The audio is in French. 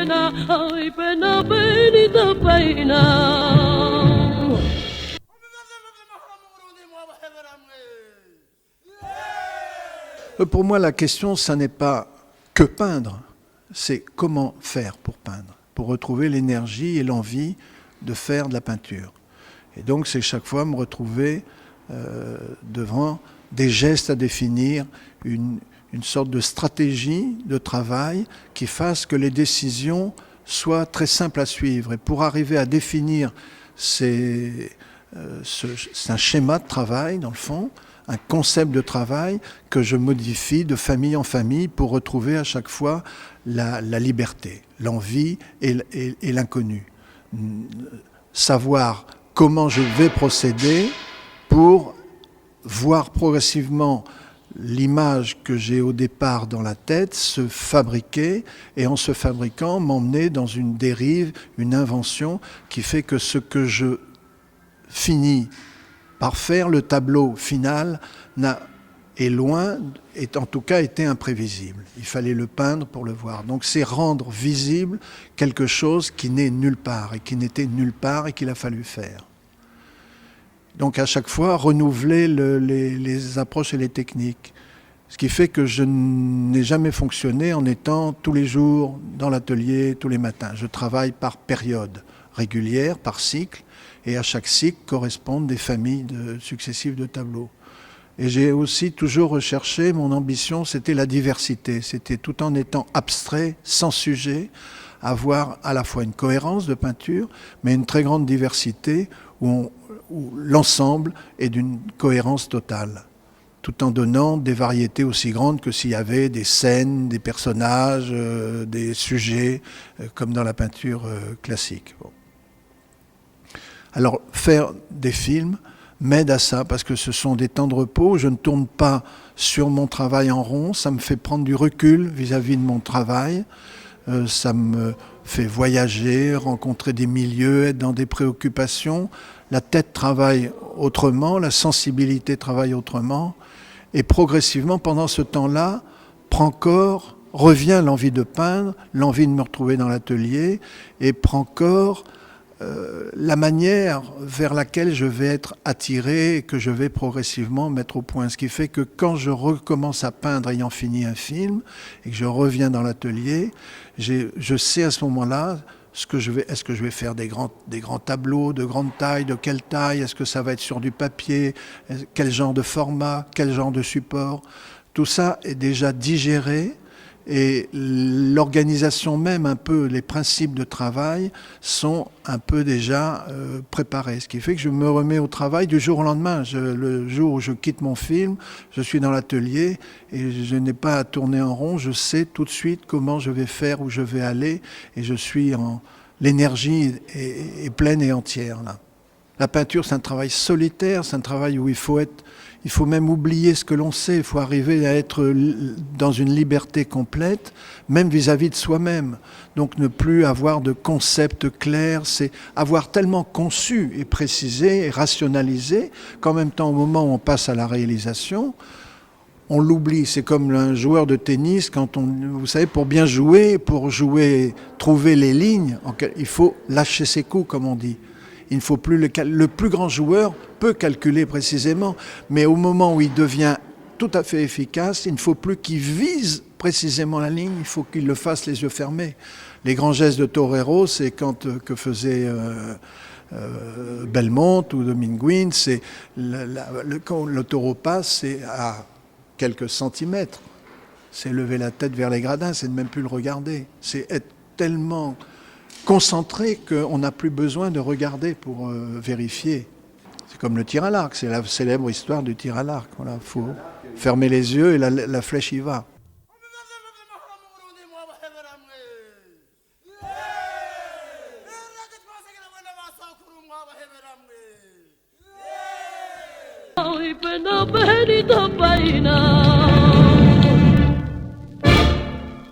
pena, ay pena, penita pena. Pour moi, la question, ça n'est pas que peindre, c'est comment faire pour peindre, pour retrouver l'énergie et l'envie de faire de la peinture. Et donc, c'est chaque fois me retrouver devant des gestes à définir, une sorte de stratégie de travail qui fasse que les décisions soient très simples à suivre. Et pour arriver à définir c'est un schéma de travail, dans le fond, un concept de travail que je modifie de famille en famille pour retrouver à chaque fois la liberté, l'envie et l'inconnu. Savoir comment je vais procéder pour voir progressivement l'image que j'ai au départ dans la tête se fabriquer et en se fabriquant m'emmener dans une dérive, une invention qui fait que ce que je finis par faire, le tableau final est loin, est en tout cas été imprévisible. Il fallait le peindre pour le voir. Donc c'est rendre visible quelque chose qui n'est nulle part et qui n'était nulle part et qu'il a fallu faire. Donc à chaque fois, renouveler les approches et les techniques. Ce qui fait que je n'ai jamais fonctionné en étant tous les jours dans l'atelier, tous les matins. Je travaille par période régulière, par cycle, et à chaque cycle correspondent des familles successives de tableaux. Et j'ai aussi toujours recherché, mon ambition, c'était la diversité. C'était tout en étant abstrait, sans sujet, avoir à la fois une cohérence de peinture, mais une très grande diversité où l'ensemble est d'une cohérence totale, tout en donnant des variétés aussi grandes que s'il y avait des scènes, des personnages, des sujets, comme dans la peinture classique. Bon. Alors, faire des films m'aide à ça, parce que ce sont des temps de repos. Je ne tourne pas sur mon travail en rond. Ça me fait prendre du recul vis-à-vis de mon travail. Ça me fait voyager, rencontrer des milieux, être dans des préoccupations. La tête travaille autrement, la sensibilité travaille autrement. Et progressivement, pendant ce temps-là, revient l'envie de peindre, l'envie de me retrouver dans l'atelier, et prend corps la manière vers laquelle je vais être attiré et que je vais progressivement mettre au point. Ce qui fait que quand je recommence à peindre ayant fini un film et que je reviens dans l'atelier, je sais à ce moment-là est-ce que je vais faire des grands tableaux de grande taille, de quelle taille, est-ce que ça va être sur du papier, quel genre de format, quel genre de support. Tout ça est déjà digéré. Et l'organisation même, un peu, les principes de travail sont un peu déjà préparés. Ce qui fait que je me remets au travail du jour au lendemain. Le jour où je quitte mon film, je suis dans l'atelier et je n'ai pas à tourner en rond. Je sais tout de suite comment je vais faire, où je vais aller. Et je suis l'énergie est pleine et entière là. La peinture, c'est un travail solitaire, c'est un travail où il faut même oublier ce que l'on sait, il faut arriver à être dans une liberté complète, même vis-à-vis de soi-même. Donc ne plus avoir de concept clair, c'est avoir tellement conçu et précisé et rationalisé qu'en même temps, au moment où on passe à la réalisation, on l'oublie. C'est comme un joueur de tennis, vous savez, pour bien jouer, trouver les lignes, il faut lâcher ses coups, comme on dit. Il ne faut plus le plus grand joueur peut calculer précisément, mais au moment où il devient tout à fait efficace, il ne faut plus qu'il vise précisément la ligne, il faut qu'il le fasse les yeux fermés. Les grands gestes de Torero, c'est que faisait Belmont ou Dominguín, c'est quand le taureau passe, c'est à quelques centimètres. C'est lever la tête vers les gradins, c'est de même plus le regarder. C'est être tellement concentré qu'on n'a plus besoin de regarder pour vérifier. C'est comme le tir à l'arc, c'est la célèbre histoire du tir à l'arc. Voilà, il faut fermer les yeux et la flèche y va. Ay pena, penita pena.